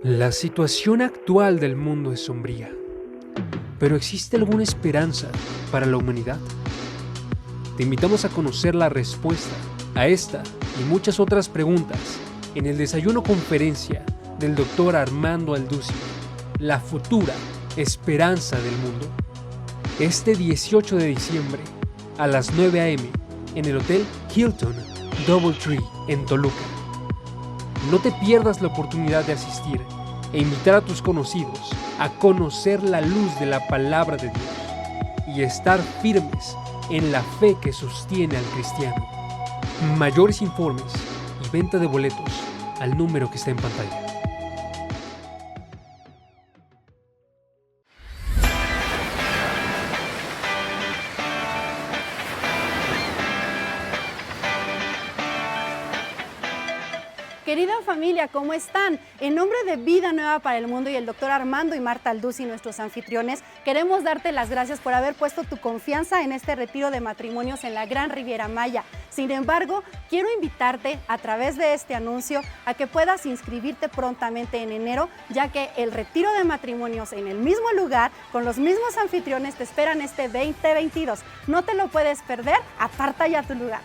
La situación actual del mundo es sombría, pero ¿existe alguna esperanza para la humanidad? Te invitamos a conocer la respuesta a esta y muchas otras preguntas en el Desayuno Conferencia del Dr. Armando Aldusi, la futura esperanza del mundo. Este 18 de diciembre a las 9 a.m. en el Hotel Hilton DoubleTree en Toluca. No te pierdas la oportunidad de asistir e invitar a tus conocidos a conocer la luz de la palabra de Dios y estar firmes en la fe que sostiene al cristiano. Mayores informes y venta de boletos al número que está en pantalla. Querida familia, ¿cómo están? En nombre de Vida Nueva para el Mundo y el Dr. Armando y Marta Aldusi, nuestros anfitriones, queremos darte las gracias por haber puesto tu confianza en este retiro de matrimonios en la Gran Riviera Maya. Sin embargo, quiero invitarte a través de este anuncio a que puedas inscribirte prontamente en enero, ya que el retiro de matrimonios en el mismo lugar, con los mismos anfitriones, te esperan este 2022. No te lo puedes perder, aparta ya tu lugar.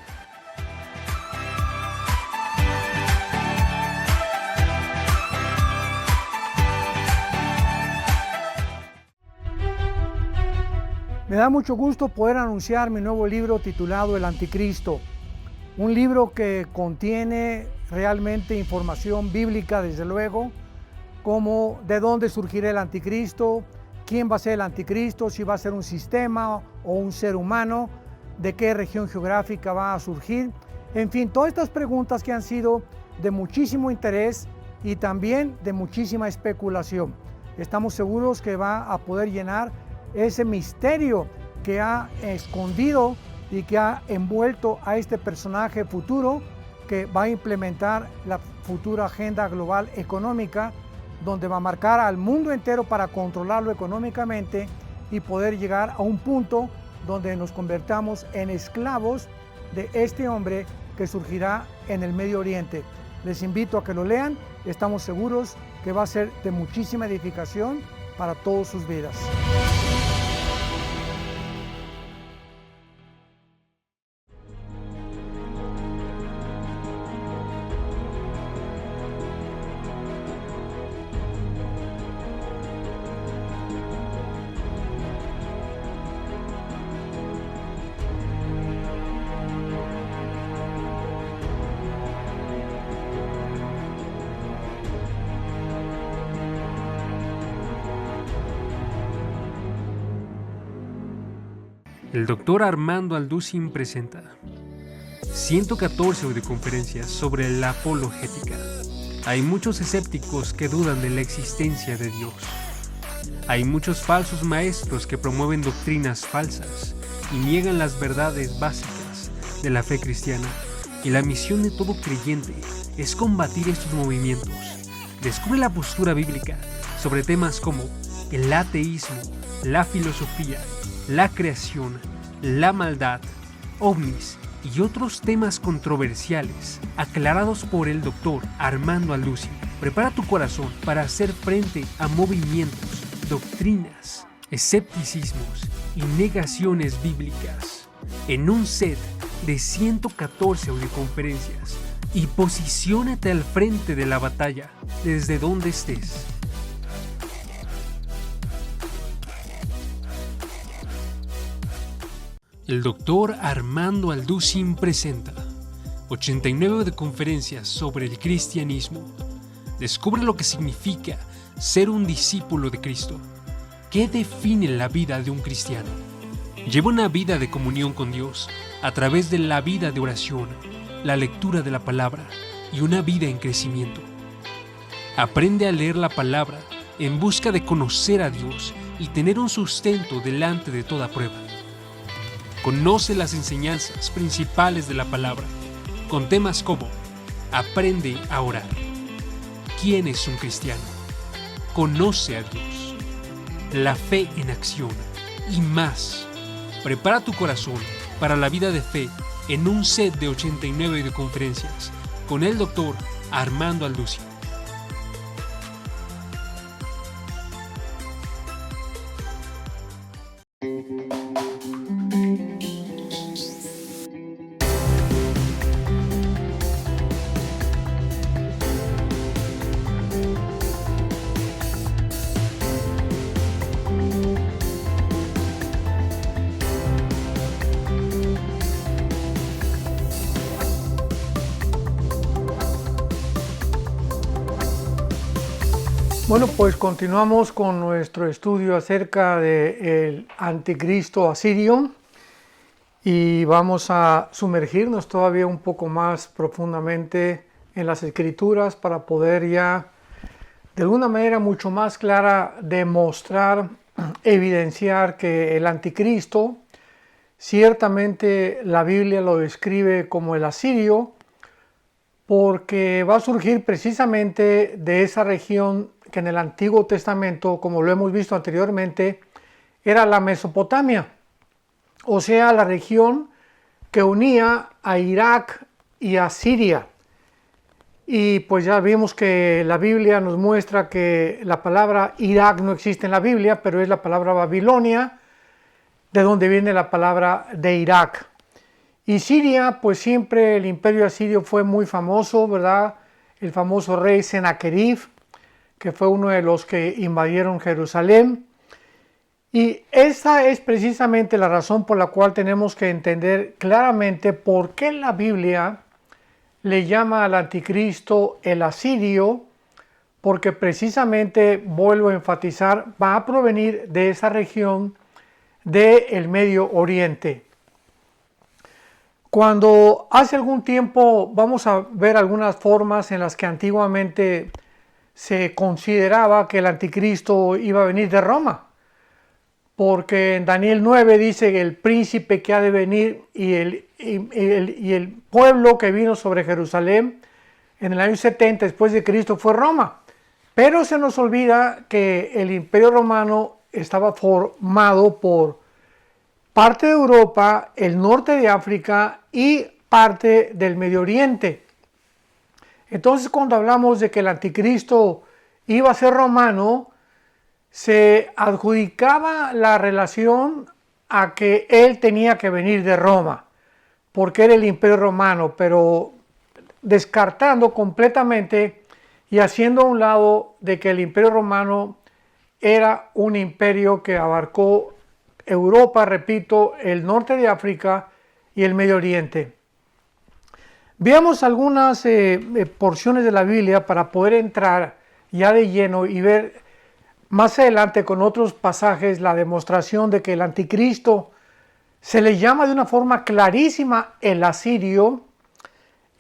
Me da mucho gusto poder anunciar mi nuevo libro titulado El Anticristo, un libro que contiene realmente información bíblica, desde luego, como de dónde surgirá el anticristo, quién va a ser el anticristo, si va a ser un sistema o un ser humano, de qué región geográfica va a surgir, en fin, todas estas preguntas que han sido de muchísimo interés y también de muchísima especulación. Estamos seguros que va a poder llenar ese misterio que ha escondido y que ha envuelto a este personaje futuro que va a implementar la futura agenda global económica, donde va a marcar al mundo entero para controlarlo económicamente y poder llegar a un punto donde nos convertamos en esclavos de este hombre que surgirá en el Medio Oriente. Les invito a que lo lean, estamos seguros que va a ser de muchísima edificación para todas sus vidas. El Dr. Armando Aldusi presenta 114 audioconferencias sobre la apologética. Hay muchos escépticos que dudan de la existencia de Dios. Hay muchos falsos maestros que promueven doctrinas falsas y niegan las verdades básicas de la fe cristiana. Y la misión de todo creyente es combatir estos movimientos. Descubre la postura bíblica sobre temas como el ateísmo, la filosofía, la creación, la maldad, ovnis y otros temas controversiales aclarados por el Dr. Armando Aldusi. Prepara tu corazón para hacer frente a movimientos, doctrinas, escepticismos y negaciones bíblicas en un set de 114 audioconferencias y posiciónate al frente de la batalla desde donde estés. El Dr. Armando Aldusi presenta 89 de conferencias sobre el cristianismo. Descubre lo que significa ser un discípulo de Cristo. ¿Qué define la vida de un cristiano? Lleva una vida de comunión con Dios a través de la vida de oración, la lectura de la palabra y una vida en crecimiento. Aprende a leer la palabra en busca de conocer a Dios y tener un sustento delante de toda prueba. Conoce las enseñanzas principales de la palabra, con temas como Aprende a orar. ¿Quién es un cristiano? Conoce a Dios. La fe en acción y más. Prepara tu corazón para la vida de fe en un set de 89 de conferencias con el Dr. Armando Aldusi. Bueno, pues continuamos con nuestro estudio acerca del anticristo asirio y vamos a sumergirnos todavía un poco más profundamente en las escrituras para poder ya de alguna manera mucho más clara demostrar, evidenciar que el anticristo, ciertamente la Biblia lo describe como el asirio, porque va a surgir precisamente de esa región que en el Antiguo Testamento, como lo hemos visto anteriormente, era la Mesopotamia, o sea, la región que unía a Irak y a Siria. Y pues ya vimos que la Biblia nos muestra que la palabra Irak no existe en la Biblia, pero es la palabra Babilonia, de donde viene la palabra de Irak. Y Siria, pues siempre el imperio asirio fue muy famoso, ¿verdad? El famoso rey Sennacherib, que fue uno de los que invadieron Jerusalén. Y esa es precisamente la razón por la cual tenemos que entender claramente por qué la Biblia le llama al anticristo el asirio, porque precisamente, vuelvo a enfatizar, va a provenir de esa región del Medio Oriente. Cuando hace algún tiempo vamos a ver algunas formas en las que antiguamente se consideraba que el anticristo iba a venir de Roma, porque en Daniel 9 dice que el príncipe que ha de venir y el pueblo que vino sobre Jerusalén en el año 70 después de Cristo fue Roma. Pero se nos olvida que el imperio romano estaba formado por parte de Europa, el norte de África y parte del Medio Oriente. Entonces, cuando hablamos de que el anticristo iba a ser romano, se adjudicaba la relación a que él tenía que venir de Roma, porque era el imperio romano, pero descartando completamente y haciendo a un lado de que el imperio romano era un imperio que abarcó Europa, repito, el norte de África y el Medio Oriente. Veamos algunas porciones de la Biblia para poder entrar ya de lleno y ver más adelante con otros pasajes la demostración de que el anticristo se le llama de una forma clarísima el asirio.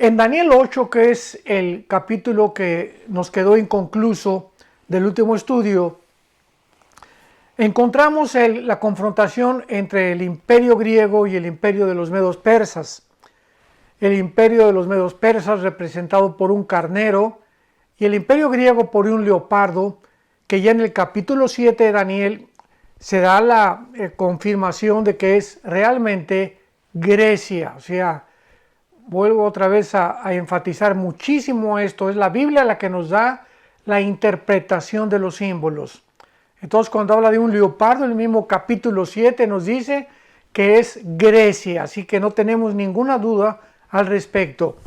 En Daniel 8, que es el capítulo que nos quedó inconcluso del último estudio, encontramos la confrontación entre el imperio griego y el imperio de los medos persas. El imperio de los medos persas representado por un carnero y el imperio griego por un leopardo, que ya en el capítulo 7 de Daniel se da la confirmación de que es realmente Grecia. O sea, vuelvo otra vez a enfatizar muchísimo esto, es la Biblia la que nos da la interpretación de los símbolos. Entonces, cuando habla de un leopardo, el mismo capítulo 7 nos dice que es Grecia, así que no tenemos ninguna duda al respecto.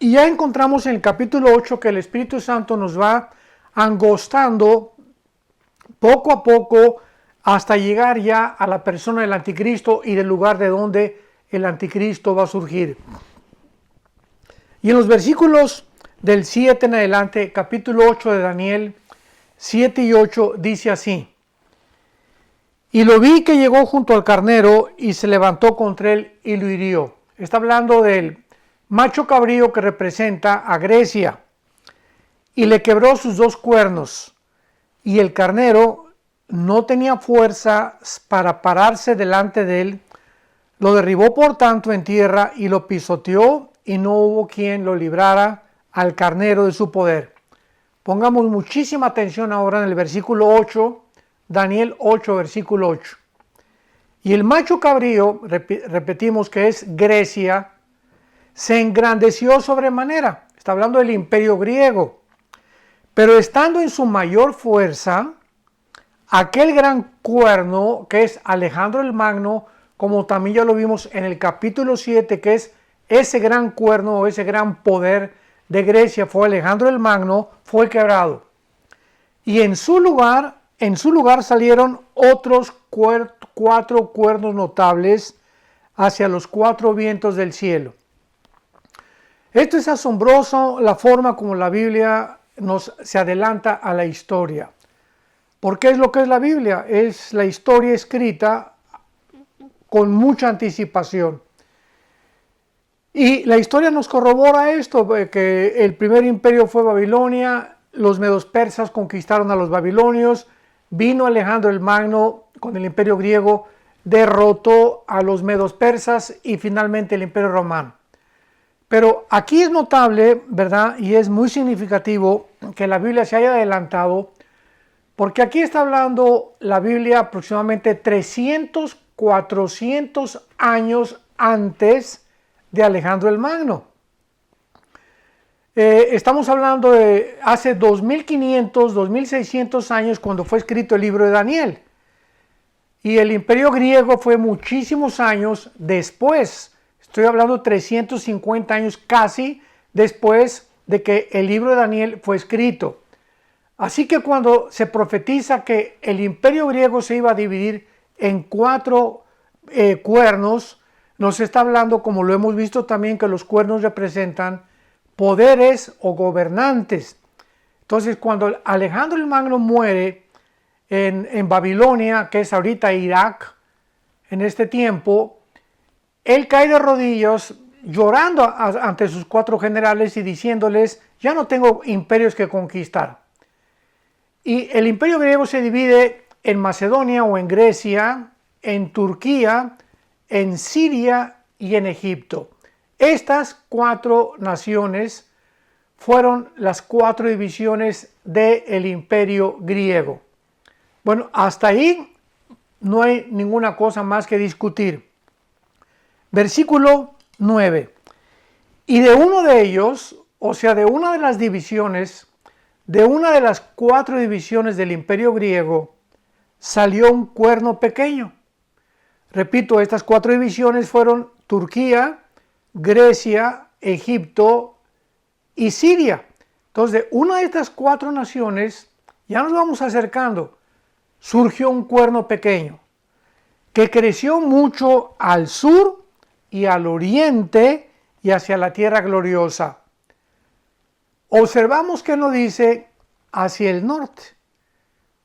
Y ya encontramos en el capítulo 8 que el Espíritu Santo nos va angostando poco a poco hasta llegar ya a la persona del anticristo y del lugar de donde el anticristo va a surgir. Y en los versículos del 7 en adelante, capítulo 8 de Daniel, 7 y 8 dice así: y lo vi que llegó junto al carnero y se levantó contra él y lo hirió. Está hablando del macho cabrío que representa a Grecia, y le quebró sus dos cuernos, y el carnero no tenía fuerza para pararse delante de él, lo derribó por tanto en tierra y lo pisoteó, y no hubo quien lo librara al carnero de su poder. Pongamos muchísima atención ahora en el versículo 8, Daniel 8, versículo 8. Y el macho cabrío, repetimos que es Grecia, se engrandeció sobremanera. Está hablando del imperio griego. Pero estando en su mayor fuerza, aquel gran cuerno que es Alejandro el Magno, como también ya lo vimos en el capítulo 7, que es ese gran cuerno o ese gran poder de Grecia, fue Alejandro el Magno, fue quebrado. Y en su lugar salieron otros 4 cuernos notables hacia los 4 vientos del cielo. Esto es asombroso, la forma como la Biblia se adelanta a la historia. ¿Por qué es lo que es la Biblia? Es la historia escrita con mucha anticipación. Y la historia nos corrobora esto, que el primer imperio fue Babilonia, los medos persas conquistaron a los babilonios, vino Alejandro el Magno con el imperio griego, derrotó a los medos persas y finalmente el imperio romano. Pero aquí es notable, ¿verdad? Y es muy significativo que la Biblia se haya adelantado, porque aquí está hablando la Biblia aproximadamente 300, 400 años antes de Alejandro el Magno. Estamos hablando de hace 2500, 2600 años cuando fue escrito el libro de Daniel. Y el imperio griego fue muchísimos años después. Estoy hablando 350 años casi después de que el libro de Daniel fue escrito. Así que cuando se profetiza que el imperio griego se iba a dividir en 4 cuernos, nos está hablando, como lo hemos visto también, que los cuernos representan poderes o gobernantes. Entonces, cuando Alejandro el Magno muere en Babilonia, que es ahorita Irak, en este tiempo, él cae de rodillas llorando ante sus 4 generales y diciéndoles, ya no tengo imperios que conquistar. Y el imperio griego se divide en Macedonia o en Grecia, en Turquía, en Siria y en Egipto. Estas 4 naciones fueron las 4 divisiones del imperio griego. Bueno, hasta ahí no hay ninguna cosa más que discutir. Versículo 9. Y de uno de ellos, o sea, de una de las divisiones, de una de las 4 divisiones del imperio griego, salió un cuerno pequeño. Repito, estas 4 divisiones fueron Turquía, Grecia, Egipto y Siria. Entonces, de una de estas 4 naciones, ya nos vamos acercando, surgió un cuerno pequeño que creció mucho al sur y al oriente y hacia la tierra gloriosa. Observamos que no dice hacia el norte,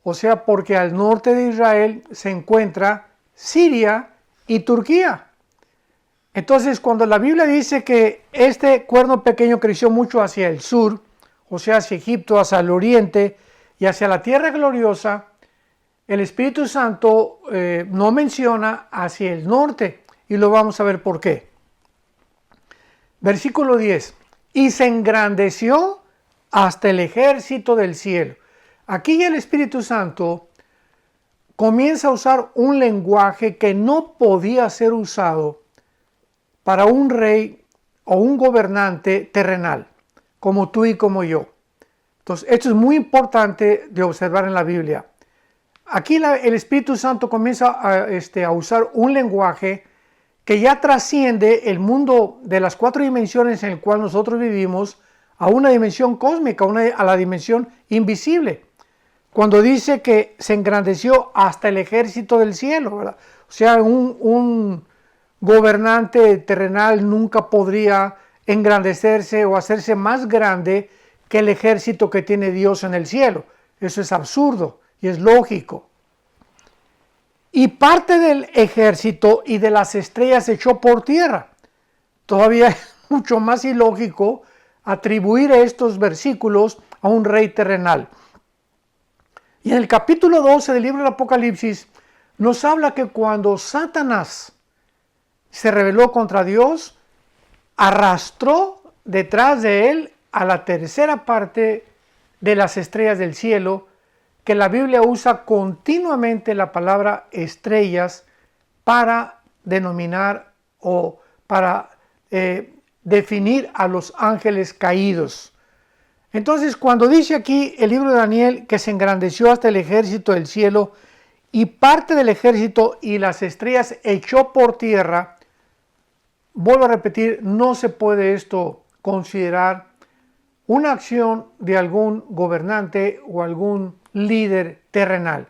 o sea, porque al norte de Israel se encuentra Siria y Turquía. Entonces, cuando la Biblia dice que este cuerno pequeño creció mucho hacia el sur, o sea, hacia Egipto, hacia el oriente y hacia la tierra gloriosa, el Espíritu Santo no menciona hacia el norte, y lo vamos a ver por qué. Versículo 10. Y se engrandeció hasta el ejército del cielo. Aquí el Espíritu Santo comienza a usar un lenguaje que no podía ser usado para un rey o un gobernante terrenal, como tú y como yo. Entonces, esto es muy importante de observar en la Biblia. Aquí el Espíritu Santo comienza a usar un lenguaje que ya trasciende el mundo de las 4 dimensiones en el cual nosotros vivimos a una dimensión cósmica, a la dimensión invisible. Cuando dice que se engrandeció hasta el ejército del cielo, ¿verdad? O sea, un gobernante terrenal nunca podría engrandecerse o hacerse más grande que el ejército que tiene Dios en el cielo. Eso es absurdo y es lógico. Y parte del ejército y de las estrellas se echó por tierra. Todavía es mucho más ilógico atribuir estos versículos a un rey terrenal. Y en el capítulo 12 del libro del Apocalipsis nos habla que cuando Satanás se rebeló contra Dios, arrastró detrás de él a la tercera parte de las estrellas del cielo, que la Biblia usa continuamente la palabra estrellas para denominar o para definir a los ángeles caídos. Entonces, cuando dice aquí el libro de Daniel que se engrandeció hasta el ejército del cielo y parte del ejército y las estrellas echó por tierra, vuelvo a repetir, no se puede esto considerar una acción de algún gobernante o algún líder terrenal.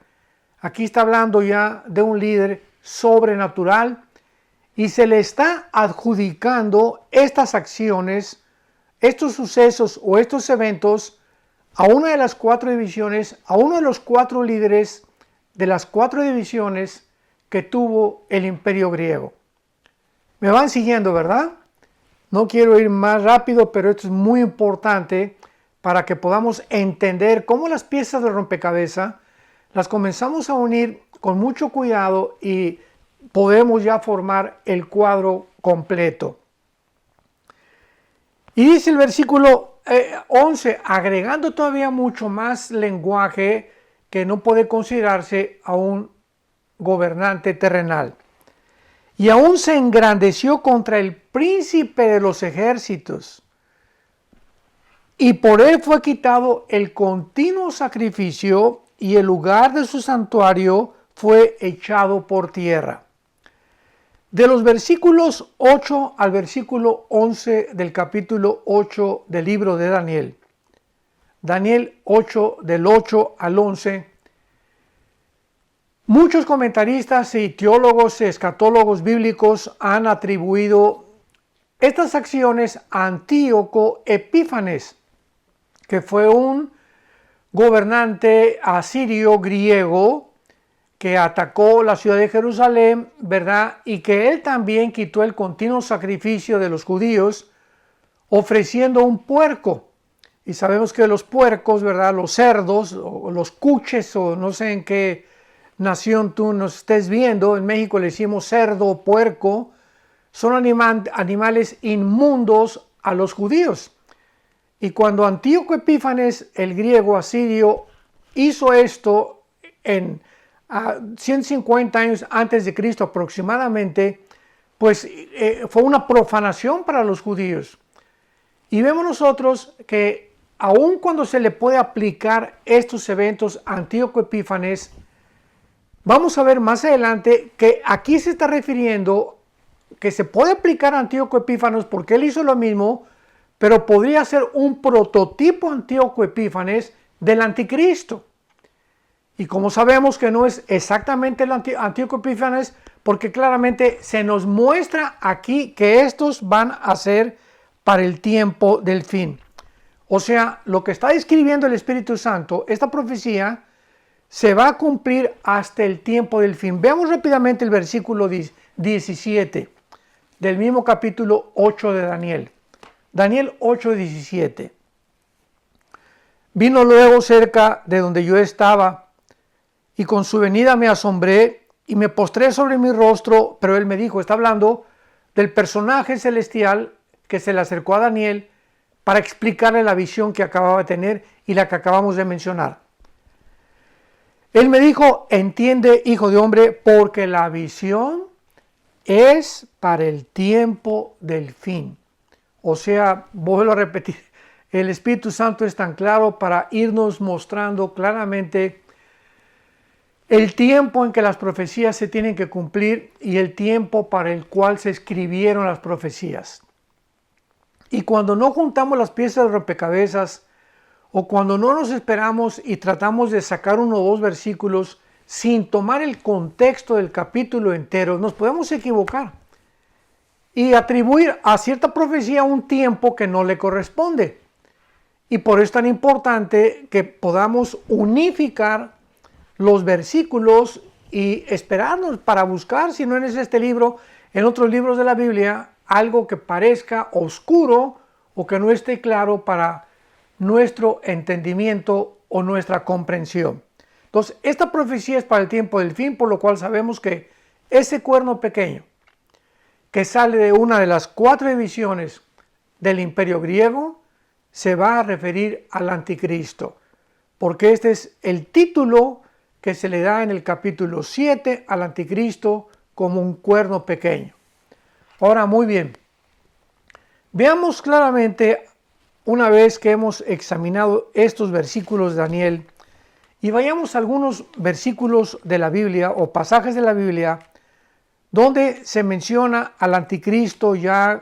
Aquí está hablando ya de un líder sobrenatural y se le está adjudicando estas acciones, estos sucesos o estos eventos a una de las 4 divisiones, a uno de los 4 líderes de las 4 divisiones que tuvo el imperio griego. ¿Me van siguiendo, verdad? No quiero ir más rápido, pero esto es muy importante para que podamos entender cómo las piezas de rompecabezas las comenzamos a unir con mucho cuidado y podemos ya formar el cuadro completo. Y dice el versículo 11, agregando todavía mucho más lenguaje que no puede considerarse a un gobernante terrenal. Y aún se engrandeció contra el príncipe de los ejércitos, y por él fue quitado el continuo sacrificio, y el lugar de su santuario fue echado por tierra. De los versículos 8 al versículo 11 del capítulo 8 del libro de Daniel, Daniel 8 del 8 al 11, muchos comentaristas y teólogos, escatólogos bíblicos han atribuido estas acciones a Antíoco Epífanes, que fue un gobernante asirio griego que atacó la ciudad de Jerusalén, ¿verdad? Y que él también quitó el continuo sacrificio de los judíos ofreciendo un puerco. Y sabemos que los puercos, ¿verdad? Los cerdos o los cuches, o no sé en qué nación tú nos estés viendo, en México le decimos cerdo o puerco, son animales inmundos a los judíos. Y cuando Antíoco Epífanes, el griego asirio, hizo esto en 150 años antes de Cristo aproximadamente, pues fue una profanación para los judíos. Y vemos nosotros que aun cuando se le puede aplicar estos eventos a Antíoco Epífanes, vamos a ver más adelante que aquí se está refiriendo que se puede aplicar a Antíoco Epífanes porque él hizo lo mismo, pero podría ser un prototipo Antíoco Epífanes del anticristo. Y como sabemos que no es exactamente el Antíoco Epífanes, porque claramente se nos muestra aquí que estos van a ser para el tiempo del fin. O sea, lo que está describiendo el Espíritu Santo, esta profecía, se va a cumplir hasta el tiempo del fin. Veamos rápidamente el versículo 17 del mismo capítulo 8 de Daniel. Daniel 8:17. Vino luego cerca de donde yo estaba, y con su venida me asombré y me postré sobre mi rostro, pero él me dijo, está hablando del personaje celestial que se le acercó a Daniel para explicarle la visión que acababa de tener y la que acabamos de mencionar. Él me dijo, entiende, hijo de hombre, porque la visión es para el tiempo del fin. O sea, vuelvo a repetir, el Espíritu Santo es tan claro para irnos mostrando claramente el tiempo en que las profecías se tienen que cumplir y el tiempo para el cual se escribieron las profecías. Y cuando no juntamos las piezas de rompecabezas, o cuando no nos esperamos y tratamos de sacar 1 o 2 versículos sin tomar el contexto del capítulo entero, nos podemos equivocar y atribuir a cierta profecía un tiempo que no le corresponde. Y por eso es tan importante que podamos unificar los versículos y esperarnos para buscar, si no es este libro, en otros libros de la Biblia, algo que parezca oscuro o que no esté claro para nuestro entendimiento o nuestra comprensión. Entonces, esta profecía es para el tiempo del fin, por lo cual sabemos que ese cuerno pequeño que sale de una de las 4 divisiones del imperio griego se va a referir al anticristo, porque este es el título que se le da en el capítulo 7 al anticristo como un cuerno pequeño. Ahora, muy bien, veamos claramente una vez que hemos examinado estos versículos de Daniel, y vayamos a algunos versículos de la Biblia o pasajes de la Biblia donde se menciona al anticristo ya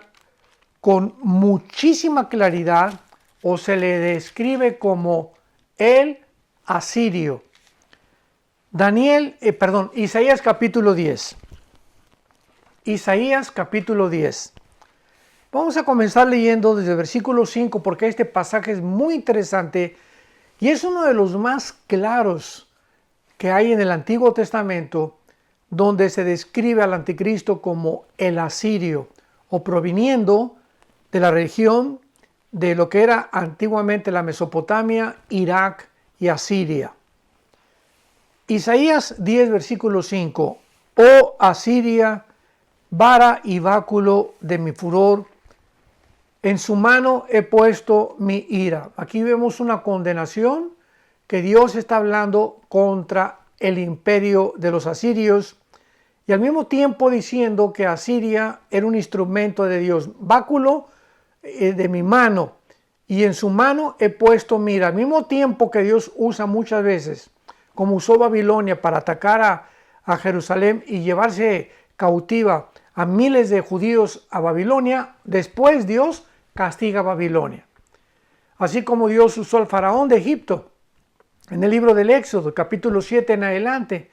con muchísima claridad o se le describe como el asirio. Isaías capítulo 10. Isaías capítulo 10. Vamos a comenzar leyendo desde el versículo 5 porque este pasaje es muy interesante y es uno de los más claros que hay en el Antiguo Testamento, donde se describe al anticristo como el asirio o proviniendo de la región de lo que era antiguamente la Mesopotamia, Irak y Asiria. Isaías 10, versículo 5. Oh Asiria, vara y báculo de mi furor, en su mano he puesto mi ira. Aquí vemos una condenación que Dios está hablando contra el imperio de los asirios y al mismo tiempo diciendo que Asiria era un instrumento de Dios. Báculo de mi mano y en su mano he puesto mi ira. Al mismo tiempo que Dios usa muchas veces, como usó Babilonia para atacar a Jerusalén y llevarse cautiva a miles de judíos a Babilonia, después Dios castiga a Babilonia. Así como Dios usó al faraón de Egipto en el libro del Éxodo, capítulo 7 en adelante,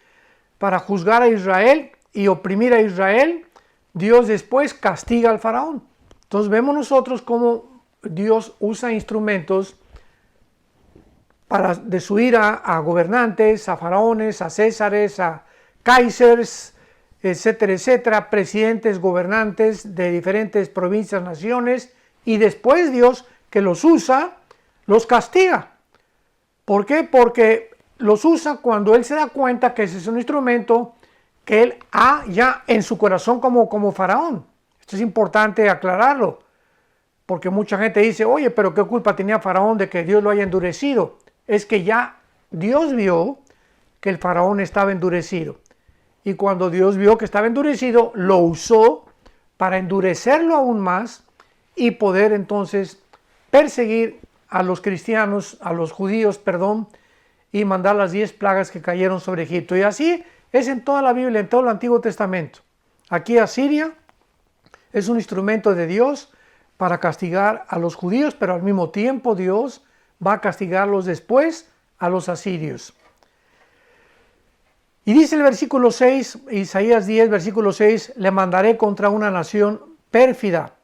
para juzgar a Israel y oprimir a Israel, Dios después castiga al faraón. Entonces vemos nosotros cómo Dios usa instrumentos para destruir a gobernantes, a faraones, a césares, a kaisers, etcétera, etcétera, presidentes, gobernantes de diferentes provincias, naciones, y después Dios que los usa, los castiga. ¿Por qué? Porque los usa cuando Él se da cuenta que ese es un instrumento que Él ha ya en su corazón como faraón. Esto es importante aclararlo, porque mucha gente dice, oye, pero ¿qué culpa tenía faraón de que Dios lo haya endurecido? Es que ya Dios vio que el faraón estaba endurecido. Y cuando Dios vio que estaba endurecido, lo usó para endurecerlo aún más y poder entonces perseguir a los cristianos, a los judíos, y mandar las 10 plagas que cayeron sobre Egipto. Y así es en toda la Biblia, en todo el Antiguo Testamento. Aquí Asiria es un instrumento de Dios para castigar a los judíos, pero al mismo tiempo Dios va a castigarlos después a los asirios. Y dice el versículo 6, Isaías 10, versículo 6, le mandaré contra una nación pérfida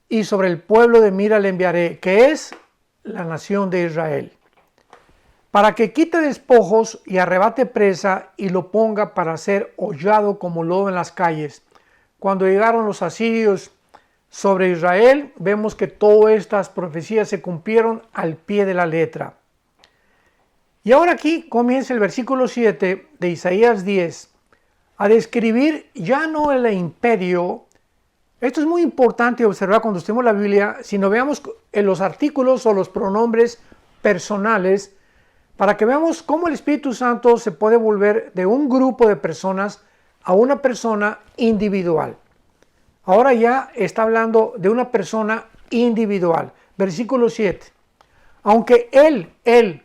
y sobre el pueblo de Mira le enviaré, que es la nación de Israel, para que quite despojos y arrebate presa y lo ponga para ser hollado como lodo en las calles. Cuando llegaron los asirios sobre Israel, vemos que todas estas profecías se cumplieron al pie de la letra. Y ahora aquí comienza el versículo 7 de Isaías 10 a describir ya no el imperio. Esto es muy importante observar cuando estemos la Biblia, si no veamos en los artículos o los pronombres personales, para que veamos cómo el Espíritu Santo se puede volver de un grupo de personas a una persona individual. Ahora ya está hablando de una persona individual. Versículo 7. Aunque él,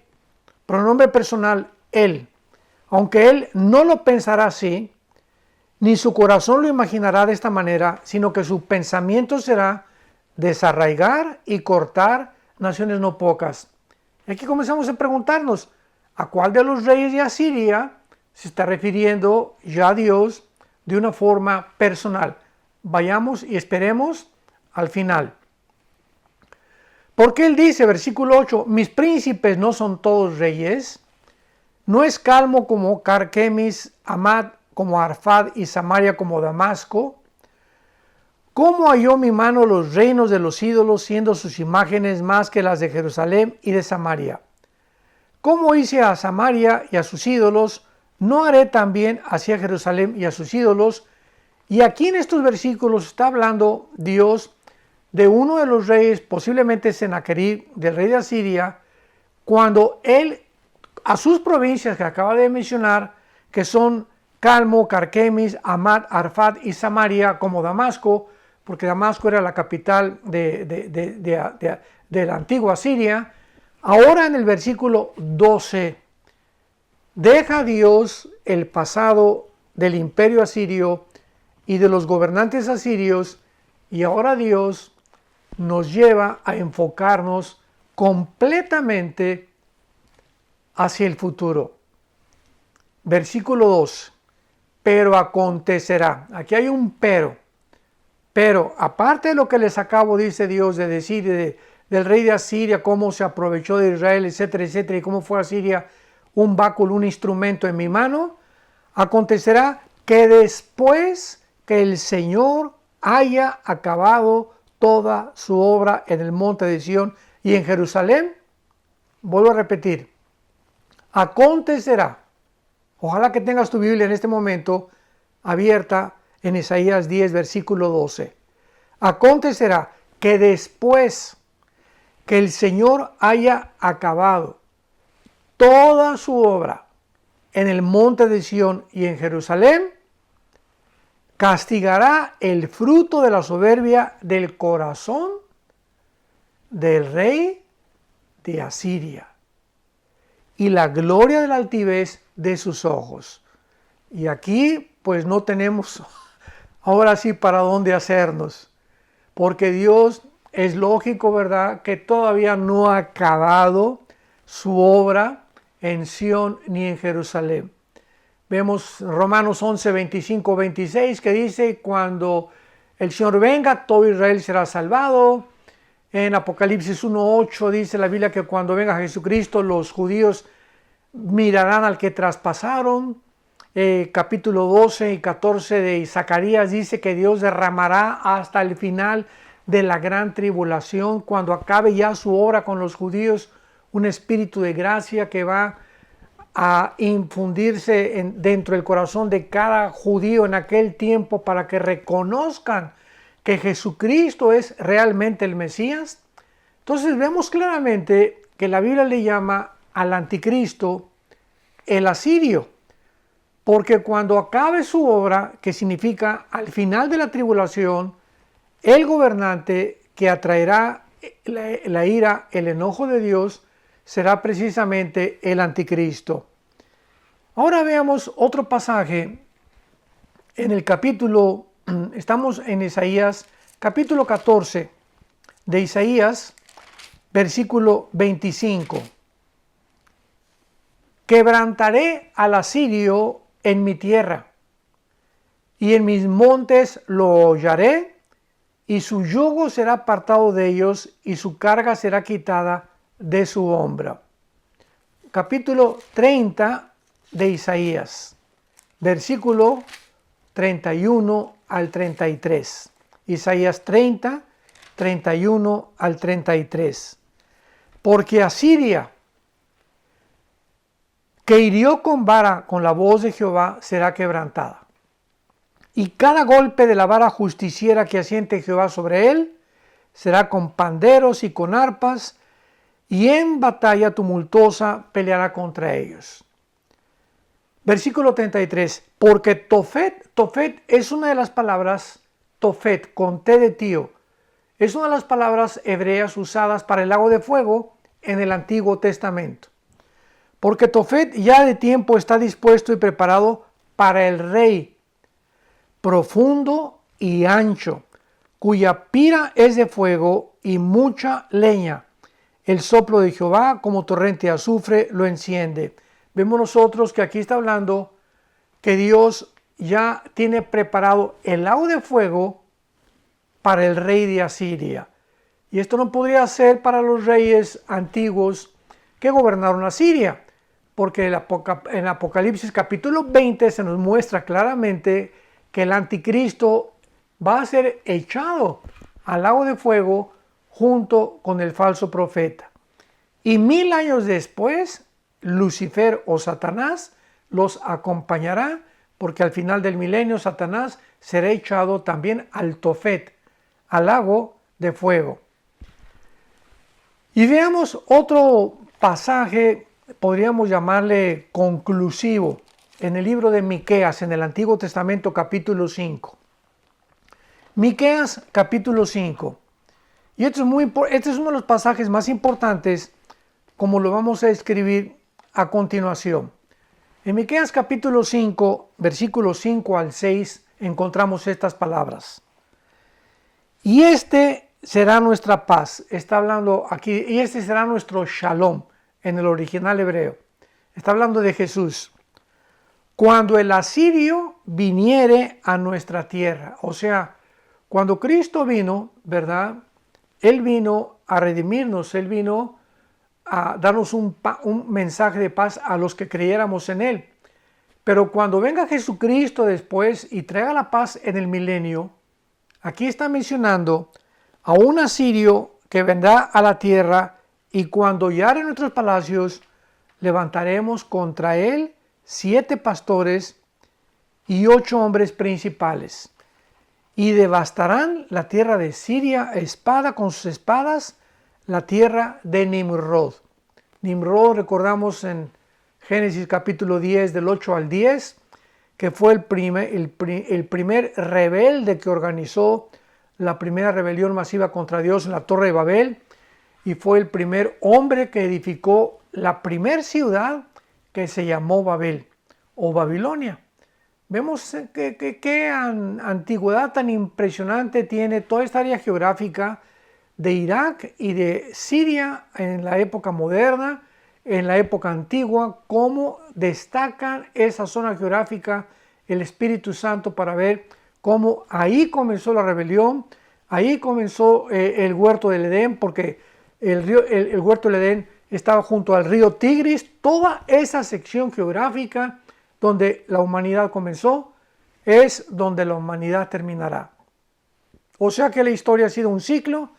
pronombre personal, él, aunque él no lo pensará así, ni su corazón lo imaginará de esta manera, sino que su pensamiento será desarraigar y cortar naciones no pocas. Y aquí comenzamos a preguntarnos, ¿a cuál de los reyes de Asiria se está refiriendo ya Dios de una forma personal? Vayamos y esperemos al final. Porque él dice, versículo 8, mis príncipes no son todos reyes, no es Calmo como Carquemis, Amad como Arfad y Samaria como Damasco. ¿Cómo halló mi mano los reinos de los ídolos, siendo sus imágenes más que las de Jerusalén y de Samaria? ¿Cómo hice a Samaria y a sus ídolos? ¿No haré también hacia Jerusalén y a sus ídolos? Y aquí en estos versículos está hablando Dios de uno de los reyes, posiblemente Sennacherib, del rey de Asiria, cuando él, a sus provincias que acaba de mencionar, que son Calmo, Carquemis, Amad, Arfad y Samaria, como Damasco, porque Damasco era la capital de de la antigua Siria, ahora en el versículo 12, deja Dios el pasado del imperio asirio y de los gobernantes asirios, y ahora Dios nos lleva a enfocarnos completamente hacia el futuro. Versículo 2, pero acontecerá, aquí hay un pero aparte de lo que les acabo, dice Dios, de decir del rey de Asiria, cómo se aprovechó de Israel, etcétera, etcétera, y cómo fue Asiria un báculo, un instrumento en mi mano, acontecerá que después que el Señor haya acabado toda su obra en el monte de Sión y en Jerusalén, vuelvo a repetir, acontecerá, ojalá que tengas tu Biblia en este momento abierta en Isaías 10, versículo 12, acontecerá que después que el Señor haya acabado toda su obra en el monte de Sión y en Jerusalén, castigará el fruto de la soberbia del corazón del rey de Asiria y la gloria de la altivez de sus ojos. Y aquí pues no tenemos ahora sí para dónde hacernos, porque Dios es lógico, ¿verdad?, que todavía no ha acabado su obra en Sión ni en Jerusalén. Vemos Romanos 11, 25, 26 que dice, cuando el Señor venga, todo Israel será salvado. En Apocalipsis 1, 8 dice la Biblia que cuando venga Jesucristo, los judíos mirarán al que traspasaron. Capítulo 12 y 14 de Zacarías dice que Dios derramará hasta el final de la gran tribulación, cuando acabe ya su obra con los judíos, un espíritu de gracia que va a infundirse dentro del corazón de cada judío en aquel tiempo para que reconozcan que Jesucristo es realmente el Mesías. Entonces vemos claramente que la Biblia le llama al anticristo el asirio, porque cuando acabe su obra, que significa al final de la tribulación, el gobernante que atraerá la ira, el enojo de Dios, será precisamente el anticristo. Ahora veamos otro pasaje en el capítulo, estamos en Isaías, capítulo 14 de Isaías, versículo 25. Quebrantaré al asirio en mi tierra, y en mis montes lo hollaré, y su yugo será apartado de ellos, y su carga será quitada de su hombro. Capítulo 30 de Isaías, versículo 31 al 33. Isaías 30, 31 al 33. Porque Asiria, que hirió con vara con la voz de Jehová, será quebrantada. Y cada golpe de la vara justiciera que asiente Jehová sobre él, será con panderos y con arpas, y en batalla tumultuosa peleará contra ellos. Versículo 33. Porque Tofet es una de las palabras, Tofet, con T de tío, es una de las palabras hebreas usadas para el lago de fuego en el Antiguo Testamento. Porque Tofet ya de tiempo está dispuesto y preparado para el rey, profundo y ancho, cuya pira es de fuego y mucha leña. El soplo de Jehová como torrente de azufre lo enciende. Vemos nosotros que aquí está hablando que Dios ya tiene preparado el lago de fuego para el rey de Asiria. Y esto no podría ser para los reyes antiguos que gobernaron Asiria, porque en Apocalipsis capítulo 20 se nos muestra claramente que el anticristo va a ser echado al lago de fuego junto con el falso profeta. Y 1000 años después, Lucifer o Satanás los acompañará, porque al final del milenio Satanás será echado también al Tofet, al lago de fuego. Y veamos otro pasaje, podríamos llamarle conclusivo, en el libro de Miqueas, en el Antiguo Testamento, capítulo 5. Miqueas, capítulo 5. Y este es uno de los pasajes más importantes, como lo vamos a escribir a continuación. En Miqueas capítulo 5, versículos 5 al 6, encontramos estas palabras. Y este será nuestra paz. Está hablando aquí, y este será nuestro shalom en el original hebreo. Está hablando de Jesús. Cuando el asirio viniere a nuestra tierra. O sea, cuando Cristo vino, ¿verdad? Él vino a redimirnos, Él vino a darnos un mensaje de paz a los que creyéramos en Él. Pero cuando venga Jesucristo después y traiga la paz en el milenio, aquí está mencionando a un asirio que vendrá a la tierra y cuando hollare nuestros palacios, levantaremos contra él 7 pastores y 8 hombres principales. Y devastarán la tierra de Siria a espada con sus espadas, la tierra de Nimrod. Nimrod, recordamos en Génesis capítulo 10, del 8 al 10, que fue el primer rebelde que organizó la primera rebelión masiva contra Dios en la Torre de Babel, y fue el primer hombre que edificó la primera ciudad que se llamó Babel o Babilonia. Vemos qué antigüedad tan impresionante tiene toda esta área geográfica de Irak y de Siria en la época moderna, en la época antigua, cómo destacan esa zona geográfica el Espíritu Santo para ver cómo ahí comenzó la rebelión, ahí comenzó el huerto del Edén, porque el huerto del Edén estaba junto al río Tigris. Toda esa sección geográfica donde la humanidad comenzó es donde la humanidad terminará. O sea que la historia ha sido un ciclo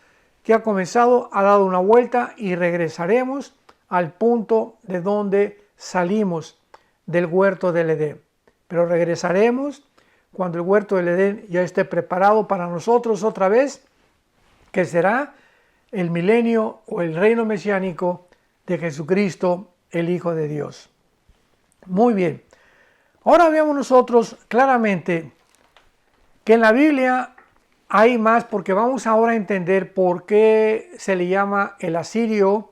que ha comenzado, ha dado una vuelta y regresaremos al punto de donde salimos del huerto del Edén. Pero regresaremos cuando el huerto del Edén ya esté preparado para nosotros otra vez, que será el milenio o el reino mesiánico de Jesucristo, el Hijo de Dios. Muy bien. Ahora veamos nosotros claramente que en la Biblia hay más, porque vamos ahora a entender por qué se le llama el asirio,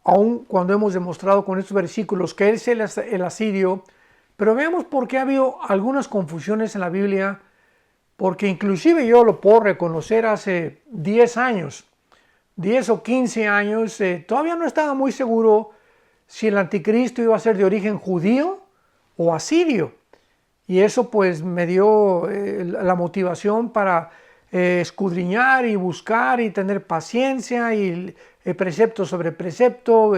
aun cuando hemos demostrado con estos versículos que es el asirio. Pero veamos por qué ha habido algunas confusiones en la Biblia, porque inclusive yo lo puedo reconocer hace 10 años, 10 o 15 años, todavía no estaba muy seguro si el anticristo iba a ser de origen judío o asirio. Y eso pues me dio la motivación para escudriñar y buscar y tener paciencia y precepto sobre precepto,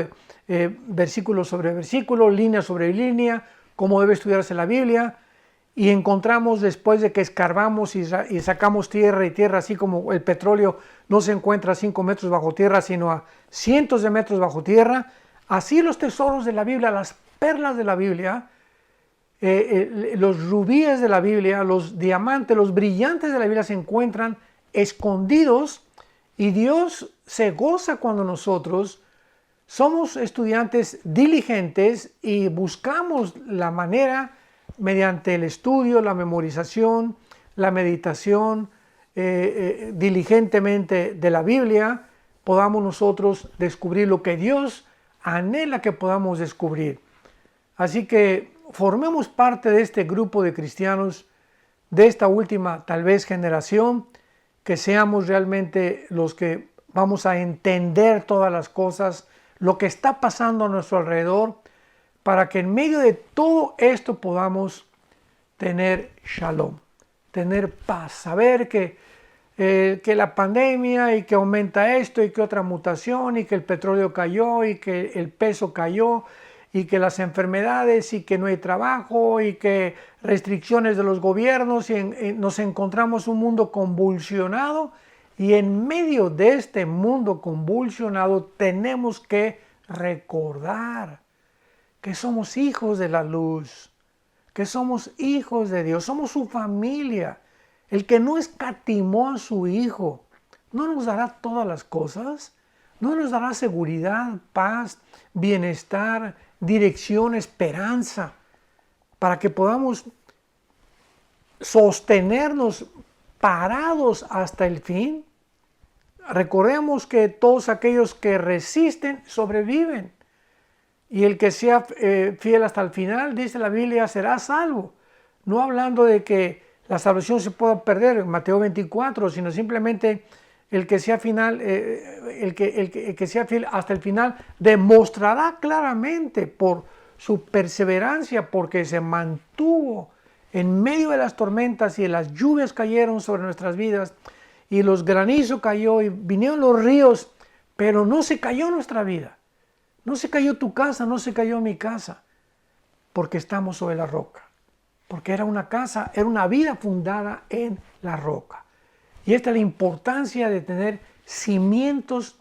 versículo sobre versículo, línea sobre línea, cómo debe estudiarse la Biblia. Y encontramos, después de que escarbamos y sacamos tierra y tierra, así como el petróleo no se encuentra a 5 metros bajo tierra, sino a cientos de metros bajo tierra, así los tesoros de la Biblia, las perlas de la Biblia, los rubíes de la Biblia, los diamantes, los brillantes de la Biblia se encuentran escondidos, y Dios se goza cuando nosotros somos estudiantes diligentes y buscamos la manera, mediante el estudio, la memorización, la meditación, diligentemente de la Biblia, podamos nosotros descubrir lo que Dios anhela que podamos descubrir. Así que formemos parte de este grupo de cristianos, de esta última tal vez generación, que seamos realmente los que vamos a entender todas las cosas, lo que está pasando a nuestro alrededor, para que en medio de todo esto podamos tener shalom, tener paz, saber que la pandemia y que aumenta esto y que otra mutación y que el petróleo cayó y que el peso cayó y que las enfermedades y que no hay trabajo y que restricciones de los gobiernos y nos encontramos un mundo convulsionado, y en medio de este mundo convulsionado tenemos que recordar que somos hijos de la luz, que somos hijos de Dios, somos su familia. El que no escatimó a su Hijo, ¿no nos dará todas las cosas? ¿No nos dará seguridad, paz, bienestar, dirección, esperanza, para que podamos sostenernos parados hasta el fin? recordemos que todos aquellos que resisten sobreviven. Y el que sea fiel hasta el final, dice la Biblia, será salvo. No hablando de que la salvación se pueda perder en Mateo 24, sino simplemente el que sea el que sea fiel hasta el final demostrará claramente por su perseverancia, porque se mantuvo en medio de las tormentas y las lluvias cayeron sobre nuestras vidas y los granizos cayó y vinieron los ríos, pero no se cayó nuestra vida. No se cayó tu casa, no se cayó mi casa, porque estamos sobre la roca. Porque era una casa, era una vida fundada en la roca. Y esta es la importancia de tener cimientos,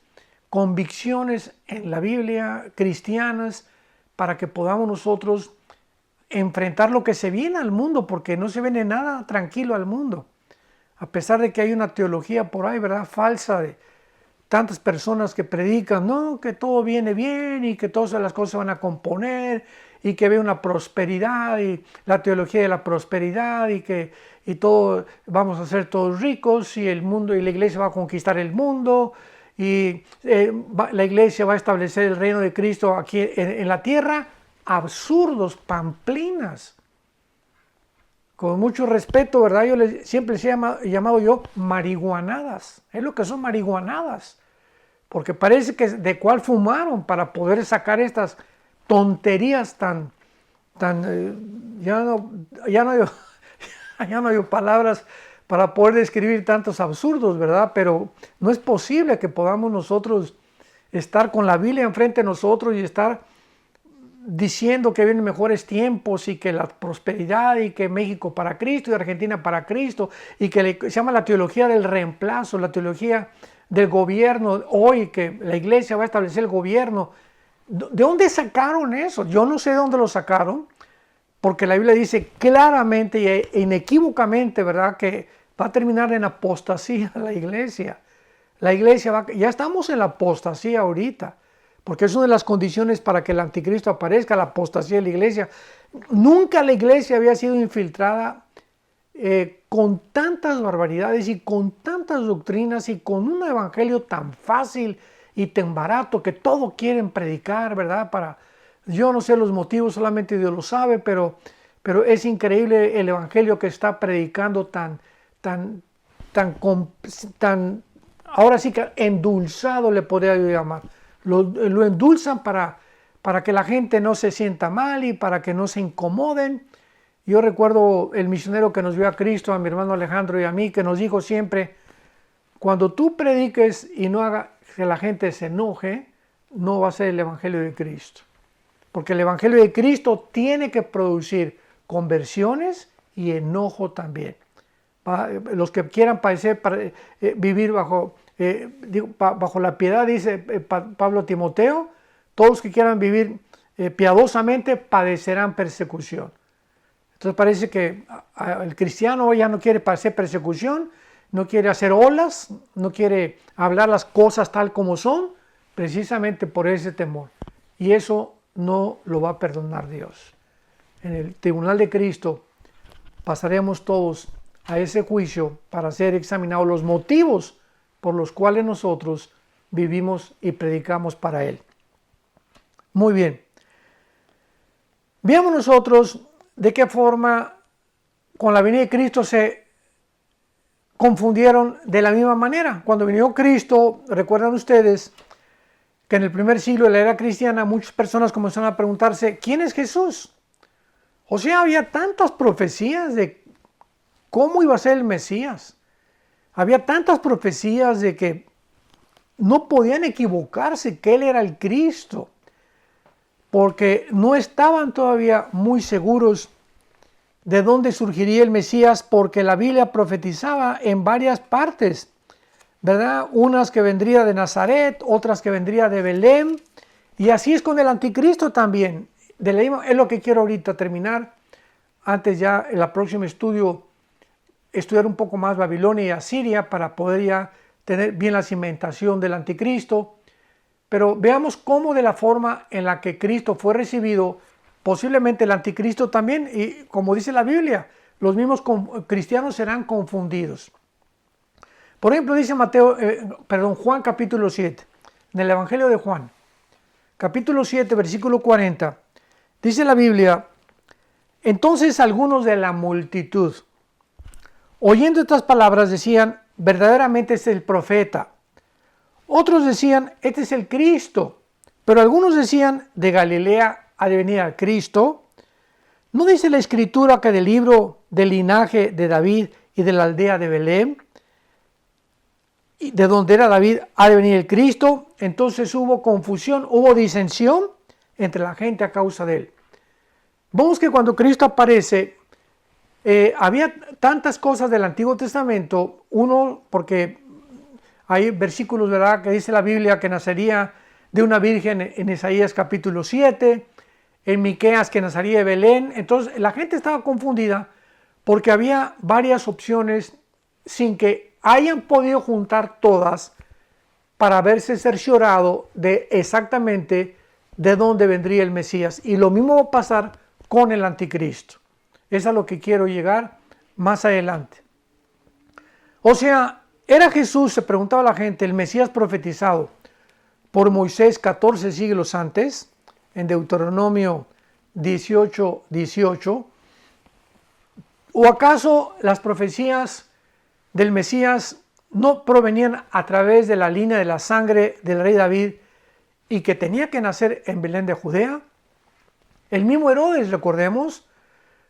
convicciones en la Biblia cristianas para que podamos nosotros enfrentar lo que se viene al mundo, porque no se viene nada tranquilo al mundo. A pesar de que hay una teología por ahí, ¿verdad?, falsa de tantas personas que predican, no, que todo viene bien y que todas las cosas se van a componer y que ve una prosperidad y la teología de la prosperidad y todo, vamos a ser todos ricos y el mundo y la iglesia va a conquistar el mundo y la iglesia va a establecer el reino de Cristo aquí en la tierra. Absurdos, pamplinas. Con mucho respeto, ¿verdad? Siempre les he llamado yo marihuanadas. Es lo que son marihuanadas. Porque parece que de cuál fumaron para poder sacar estas tonterías ya no hay palabras para poder describir tantos absurdos, ¿verdad? Pero no es posible que podamos nosotros estar con la Biblia enfrente de nosotros y estar diciendo que vienen mejores tiempos y que la prosperidad y que México para Cristo y Argentina para Cristo y que se llama la teología del reemplazo, la teología del gobierno, hoy que la iglesia va a establecer el gobierno. ¿De dónde sacaron eso? Yo no sé de dónde lo sacaron, porque la Biblia dice claramente e inequívocamente, ¿verdad?, que va a terminar en apostasía la iglesia. La iglesia ya estamos en la apostasía ahorita, porque es una de las condiciones para que el anticristo aparezca, la apostasía de la iglesia. Nunca la iglesia había sido infiltrada con tantas barbaridades y con tantas doctrinas y con un evangelio tan fácil y tan barato que todo quieren predicar, ¿verdad? Yo no sé los motivos, solamente Dios lo sabe, pero es increíble el evangelio que está predicando tan ahora sí que endulzado le podría yo llamar. Lo endulzan para que la gente no se sienta mal y para que no se incomoden. Yo recuerdo el misionero que nos vio a Cristo, a mi hermano Alejandro y a mí, que nos dijo siempre, cuando tú prediques y no haga que la gente se enoje, no va a ser el evangelio de Cristo. Porque el evangelio de Cristo tiene que producir conversiones y enojo también. Los que quieran vivir bajo la piedad, dice Pablo a Timoteo, todos los que quieran vivir piadosamente padecerán persecución. Entonces parece que el cristiano ya no quiere padecer persecución, no quiere hacer olas, no quiere hablar las cosas tal como son, precisamente por ese temor. Y eso no lo va a perdonar Dios. En el tribunal de Cristo pasaremos todos a ese juicio para ser examinados los motivos por los cuales nosotros vivimos y predicamos para Él. Muy bien. Veamos nosotros de qué forma con la venida de Cristo se confundieron de la misma manera. Cuando vino Cristo, recuerdan ustedes que en el primer siglo de la era cristiana muchas personas comenzaron a preguntarse, ¿quién es Jesús? O sea, había tantas profecías de cómo iba a ser el Mesías. Había tantas profecías de que no podían equivocarse que Él era el Cristo, porque no estaban todavía muy seguros de dónde surgiría el Mesías, porque la Biblia profetizaba en varias partes, ¿verdad? Unas que vendría de Nazaret, otras que vendría de Belén, y así es con el anticristo también. Es lo que quiero ahorita terminar, antes ya en el próximo estudiar un poco más Babilonia y Asiria para poder ya tener bien la cimentación del anticristo. Pero veamos cómo de la forma en la que Cristo fue recibido, posiblemente el anticristo también, y como dice la Biblia, los mismos cristianos serán confundidos. Por ejemplo, dice Juan capítulo 7, en el Evangelio de Juan, capítulo 7, versículo 40, dice la Biblia: entonces algunos de la multitud, oyendo estas palabras, decían: verdaderamente este es el profeta. Otros decían: este es el Cristo. Pero algunos decían: de Galilea ha de venir al Cristo. ¿No dice la Escritura que del libro del linaje de David y de la aldea de Belén, de donde era David, ha de venir el Cristo? Entonces hubo confusión, hubo disensión entre la gente a causa de él. Vemos que cuando Cristo aparece, había tantas cosas del Antiguo Testamento. Uno, porque hay versículos, ¿verdad?, que dice la Biblia que nacería de una virgen en Isaías capítulo 7, en Miqueas que nacería de Belén. Entonces la gente estaba confundida porque había varias opciones sin que hayan podido juntar todas para haberse cerciorado de exactamente de dónde vendría el Mesías. Y lo mismo va a pasar con el anticristo. Es a lo que quiero llegar más adelante. O sea, ¿era Jesús, se preguntaba la gente, el Mesías profetizado por Moisés 14 siglos antes, en Deuteronomio 18:18? ¿O acaso las profecías del Mesías no provenían a través de la línea de la sangre del rey David y que tenía que nacer en Belén de Judea? El mismo Herodes, recordemos,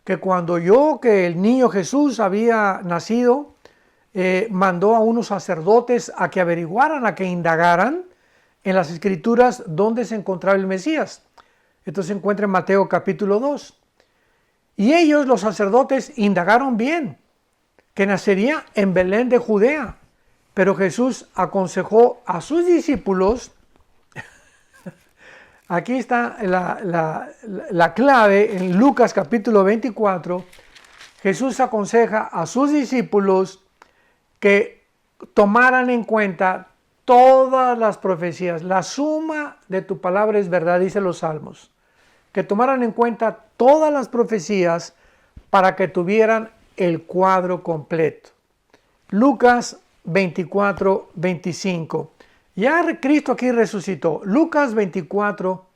que cuando oyó que el niño Jesús había nacido, mandó a unos sacerdotes a que averiguaran, a que indagaran en las Escrituras dónde se encontraba el Mesías. Esto se encuentra en Mateo capítulo 2. Y ellos, los sacerdotes, indagaron bien que nacería en Belén de Judea. Pero Jesús aconsejó a sus discípulos, aquí está la clave en Lucas capítulo 24, Jesús aconseja a sus discípulos que tomaran en cuenta todas las profecías. La suma de tu palabra es verdad, dice los Salmos. Que tomaran en cuenta todas las profecías para que tuvieran el cuadro completo. Lucas 24:25. Ya Cristo aquí resucitó. Lucas 24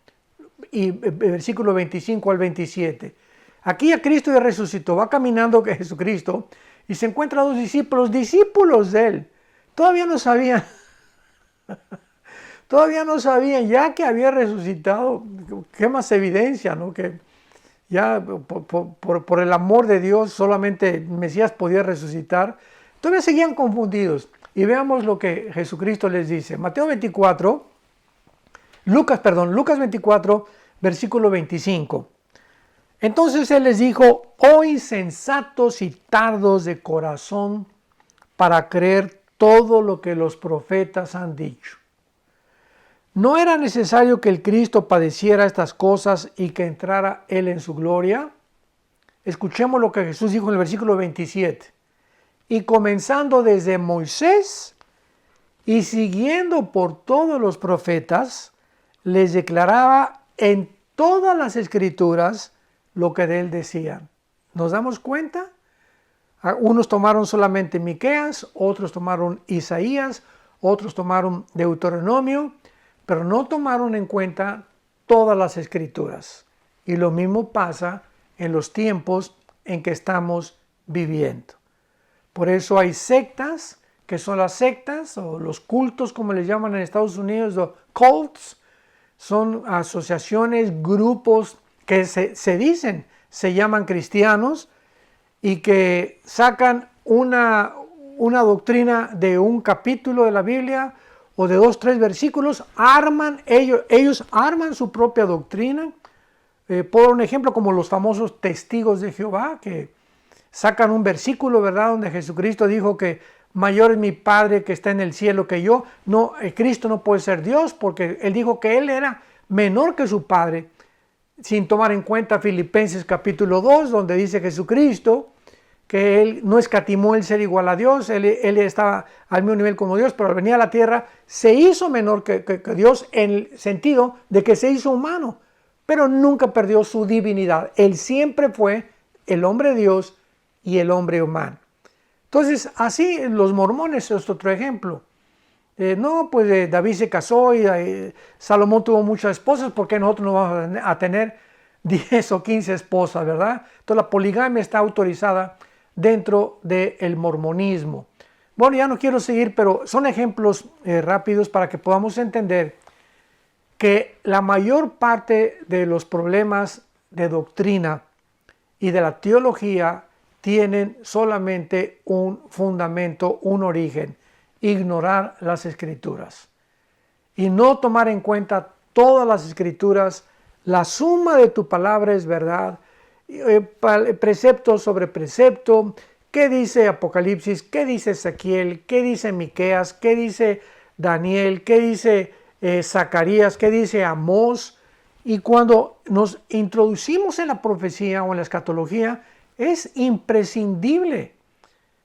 y versículo 25 al 27. Aquí ya Cristo ya resucitó. Va caminando Jesucristo y se encuentra a dos discípulos de él. Todavía no sabían ya que había resucitado. ¿Qué más evidencia, no? Que ya por el amor de Dios solamente el Mesías podía resucitar. Todavía seguían confundidos. Y veamos lo que Jesucristo les dice. Lucas 24, versículo 25. Entonces él les dijo: oh insensatos y tardos de corazón para creer todo lo que los profetas han dicho. ¿No era necesario que el Cristo padeciera estas cosas y que entrara él en su gloria? Escuchemos lo que Jesús dijo en el versículo 27. Y comenzando desde Moisés y siguiendo por todos los profetas, les declaraba en todas las Escrituras lo que de él decían. ¿Nos damos cuenta? Unos tomaron solamente Miqueas, otros tomaron Isaías, otros tomaron Deuteronomio, pero no tomaron en cuenta todas las Escrituras. Y lo mismo pasa en los tiempos en que estamos viviendo. Por eso hay sectas, que son las sectas, o los cultos, como les llaman en Estados Unidos, los cults. Son asociaciones, grupos que se llaman cristianos y que sacan una doctrina de un capítulo de la Biblia o de 2, 3 versículos. Ellos arman su propia doctrina. Por un ejemplo, como los famosos testigos de Jehová, que sacan un versículo, ¿verdad?, donde Jesucristo dijo que mayor es mi Padre que está en el cielo que yo. No, Cristo no puede ser Dios porque él dijo que él era menor que su Padre, sin tomar en cuenta Filipenses capítulo 2, donde dice Jesucristo que él no escatimó el ser igual a Dios, él estaba al mismo nivel como Dios, pero al venir a la tierra se hizo menor que Dios en el sentido de que se hizo humano, pero nunca perdió su divinidad. Él siempre fue el hombre Dios y el hombre humano. Entonces, así los mormones es otro ejemplo. David se casó y Salomón tuvo muchas esposas, ¿por qué nosotros no vamos a tener 10 o 15 esposas, verdad? Entonces la poligamia está autorizada dentro del mormonismo. Bueno, ya no quiero seguir, pero son ejemplos rápidos para que podamos entender que la mayor parte de los problemas de doctrina y de la teología tienen solamente un fundamento, un origen: ignorar las escrituras y no tomar en cuenta todas las escrituras. La suma de tu palabra es verdad, precepto sobre precepto. ¿Qué dice Apocalipsis? ¿Qué dice Ezequiel? ¿Qué dice Miqueas? ¿Qué dice Daniel? ¿Qué dice Zacarías? ¿Qué dice Amós? Y cuando nos introducimos en la profecía o en la escatología, es imprescindible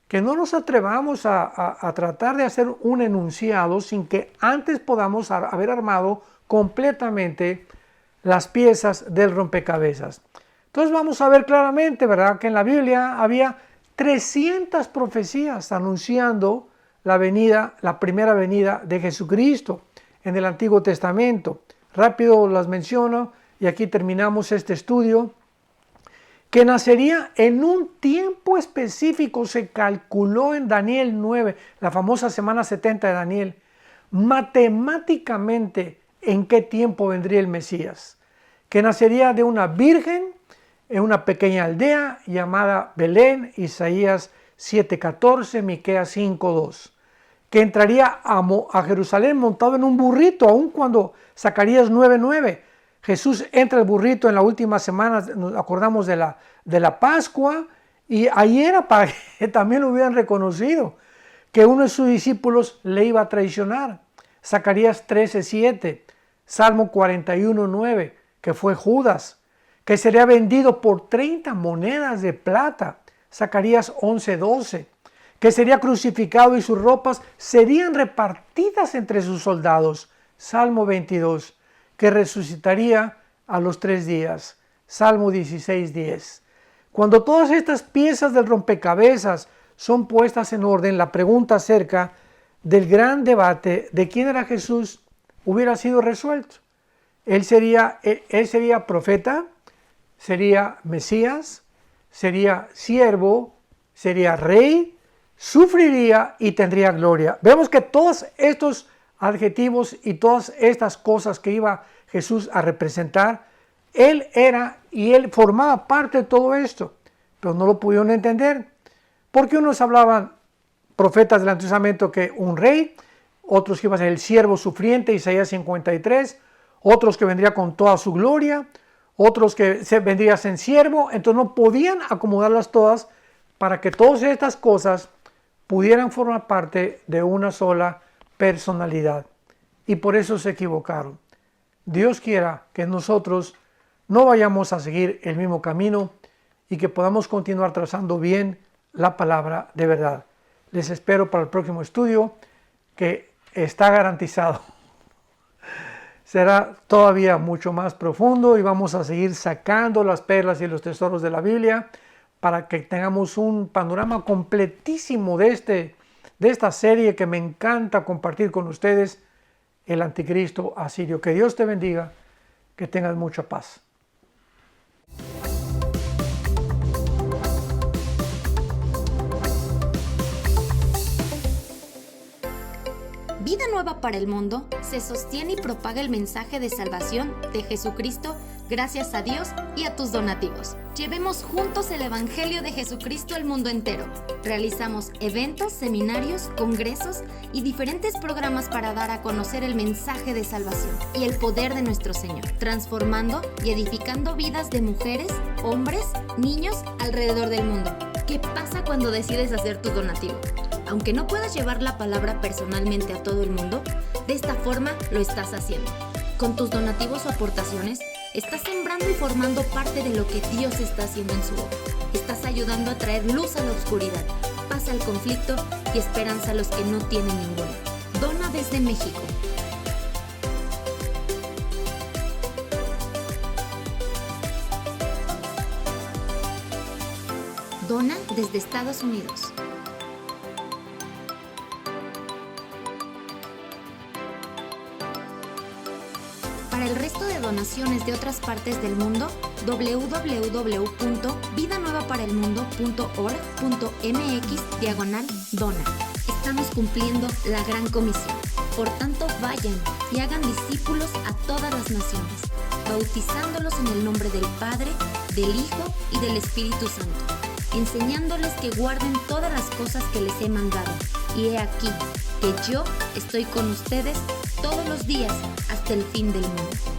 que no nos atrevamos a tratar de hacer un enunciado sin que antes podamos haber armado completamente las piezas del rompecabezas. Entonces vamos a ver claramente, ¿verdad?, que en la Biblia había 300 profecías anunciando la primera venida de Jesucristo en el Antiguo Testamento. Rápido las menciono y aquí terminamos este estudio. Que nacería en un tiempo específico, se calculó en Daniel 9, la famosa semana 70 de Daniel, matemáticamente en qué tiempo vendría el Mesías. Que nacería de una virgen en una pequeña aldea llamada Belén, Isaías 7:14, Miqueas 5:2. Que entraría a Jerusalén montado en un burrito, aun cuando Zacarías 9:9. Jesús entra el burrito en la última semana, nos acordamos de la Pascua, y ahí era para que también lo hubieran reconocido, que uno de sus discípulos le iba a traicionar. Zacarías 13:7, Salmo 41:9, que fue Judas, que sería vendido por 30 monedas de plata. Zacarías 11:12, que sería crucificado y sus ropas serían repartidas entre sus soldados. Salmo 22, que resucitaría a los 3 días. Salmo 16:10. Cuando todas estas piezas del rompecabezas son puestas en orden, la pregunta acerca del gran debate de quién era Jesús hubiera sido resuelto. Él sería profeta, sería Mesías, sería siervo, sería rey, sufriría y tendría gloria. Vemos que todos estos adjetivos y todas estas cosas que iba Jesús a representar, Él era y Él formaba parte de todo esto, pero no lo pudieron entender, porque unos hablaban, profetas del Antiguo Testamento, que un rey, otros que iba a ser el siervo sufriente, Isaías 53, otros que vendría con toda su gloria, otros que vendría en siervo. Entonces no podían acomodarlas todas para que todas estas cosas pudieran formar parte de una sola personalidad, y por eso se equivocaron. Dios quiera que nosotros no vayamos a seguir el mismo camino y que podamos continuar trazando bien la palabra de verdad. Les espero para el próximo estudio, que está garantizado. Será todavía mucho más profundo y vamos a seguir sacando las perlas y los tesoros de la Biblia para que tengamos un panorama completísimo de esta serie que me encanta compartir con ustedes, el anticristo asirio. Que Dios te bendiga, que tengas mucha paz. Vida Nueva para el Mundo se sostiene y propaga el mensaje de salvación de Jesucristo gracias a Dios y a tus donativos. Llevemos juntos el Evangelio de Jesucristo al mundo entero. Realizamos eventos, seminarios, congresos y diferentes programas para dar a conocer el mensaje de salvación y el poder de nuestro Señor, transformando y edificando vidas de mujeres, hombres, niños alrededor del mundo. ¿Qué pasa cuando decides hacer tu donativo? Aunque no puedas llevar la palabra personalmente a todo el mundo, de esta forma lo estás haciendo. Con tus donativos o aportaciones, estás sembrando y formando parte de lo que Dios está haciendo en su obra. Estás ayudando a traer luz a la oscuridad, paz al conflicto y esperanza a los que no tienen ninguna. Dona desde México. Dona desde Estados Unidos. donaciones de otras partes del mundo, www.vidanuevaparaelmundo.org.mx/dona. Estamos cumpliendo la gran comisión. Por tanto, vayan y hagan discípulos a todas las naciones, bautizándolos en el nombre del Padre, del Hijo y del Espíritu Santo, enseñándoles que guarden todas las cosas que les he mandado. Y he aquí que yo estoy con ustedes todos los días hasta el fin del mundo.